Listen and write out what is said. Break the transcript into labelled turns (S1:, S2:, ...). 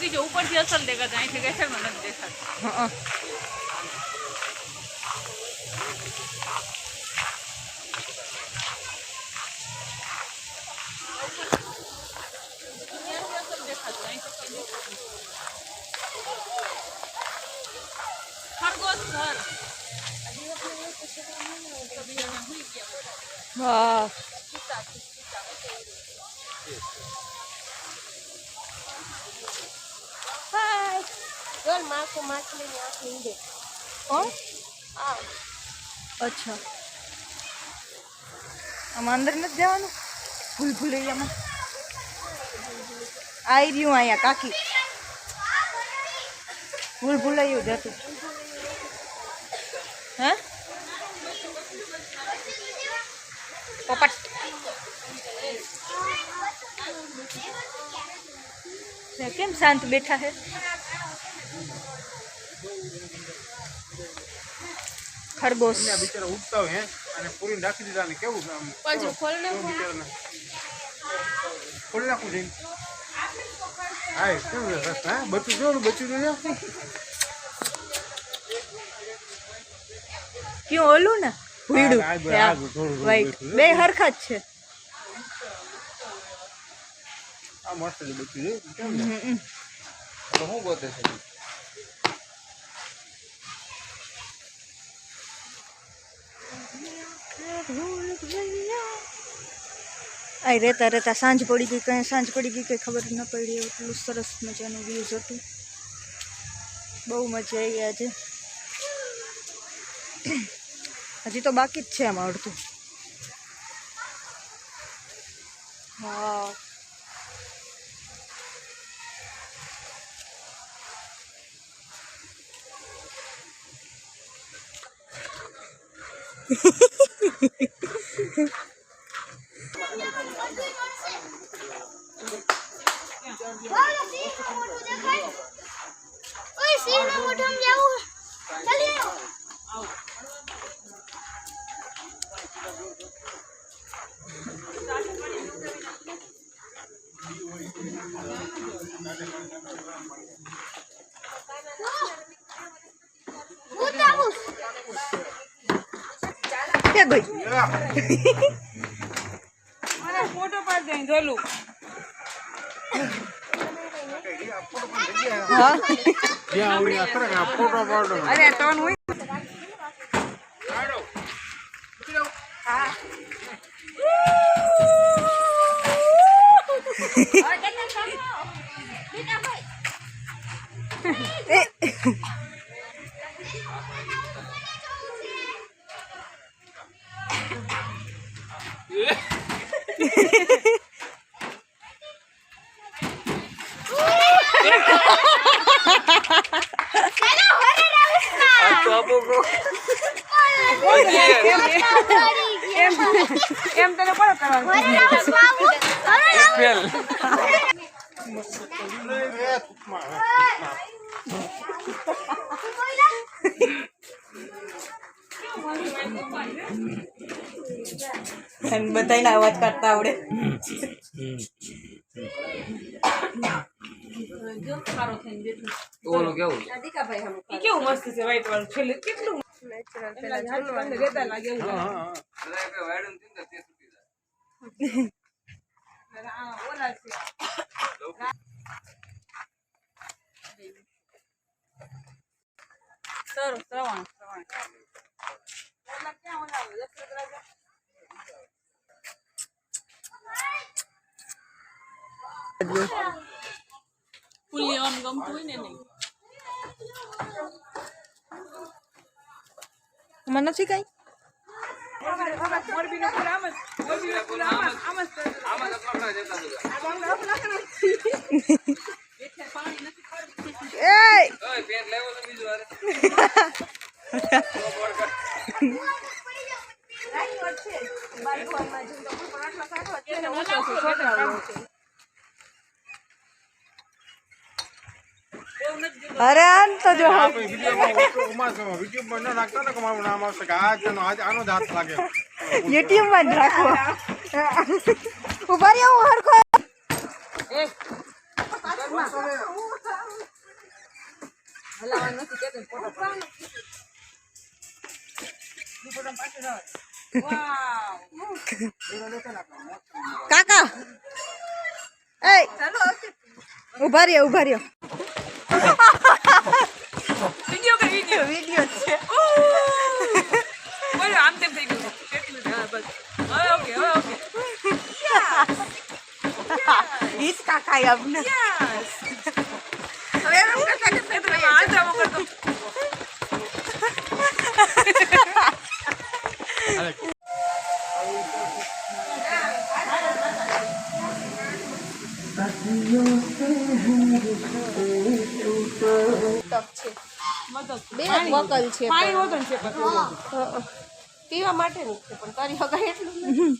S1: बाकी जो ऊपर से असल देखा जाए थे कैसे मन देखा
S2: हाँ वाह
S3: हाय चल माँ को मछली यहाँ लेंगे
S2: कौन
S3: हाँ
S2: अच्छा आम अंदर नहीं जावानुं भूल भूलैयामां आई रह्युं अहींया काकी भूल भूलैયું જ હતું હે પોપટ કેમ શાંત બેઠા છે ખરગોશ
S4: બિચારા ઉગતા હોય અને પૂરી રાખી દીધા ને કેવું
S3: पंजो खोलने
S4: ખોલી નાખું છે હા કેવું હા બચ્ચું જો બચ્ચું જો
S2: क्यों ओलू ने भूडू वाइट बे हरखा ज छे
S4: આ મસ્ત છે બચ્ચું જો કેમ ને તો હું ગોતે છે
S2: आई रहता रहता सांझ पड़ी गई कहीं सांझ पड़ी गई कहीं खबर न पड़ी एटलू सरस मजानु व्यूज हतुं बहु मजा आई आज हजी तो बाकी ज छे आमां अडधुं हाँ
S3: ओए सीना मोटम जाऊ चलिए
S2: क्या गई
S1: अरे फोटो पाड दे जोलू
S2: हाँ
S4: જ્યાં આવડી આ કરે આ ફોટો પાડો
S1: अरे टोन हुई એમ તને કોણ કરવાનું
S2: બધાને અવાજ કાઢતા આવડે
S1: કેવું મસ્ત છે વ્હાઈટ વાળું છેલ્લે કેટલું રેતા લાગે એવું ઓલા છે સર શ્રવણ ઓલા ક્યાં ઓલા દશરથ રાજા ફૂલી આમ ગમતું હોય ને નહીં
S2: મને નથી કઈ
S1: મોરબી નો પૂરા આમ જ મોરબી નો પૂરા આમ જ પાણી નથી
S2: એ
S5: ઓય પેન લેવો તો બીજું અરે
S2: अरे आन तो जो
S4: વિડીયો માં ન નાખતા ને કે મારું નામ આવશે કે આ તેનો આનો જ હાથ લાગે
S2: यूट्यूब में રાખો ઉભા રહ્યો હું હરખો
S1: હલાવવાનું નથી કેતો ફોટો પાડવાનો. ઈ ફોટો પાછળ આવે. વાવ.
S2: કાકા એ ઉભા રહ્યો
S1: વિડિયો કે વિડિયો
S2: વિડીયો છે
S1: બોલો આમ તેમ થઈ ગયું કેટલું હા બસ હવે ઓકે
S2: ઈસ કાકા આપને
S1: યસ હવે એમ કરતા કરતા તમે આંધામો કરતો
S3: બે વકલ છે
S1: પાણી હોતો ને છે
S3: પીવા માટે જ છે પણ તારી હગા એટલું નથી.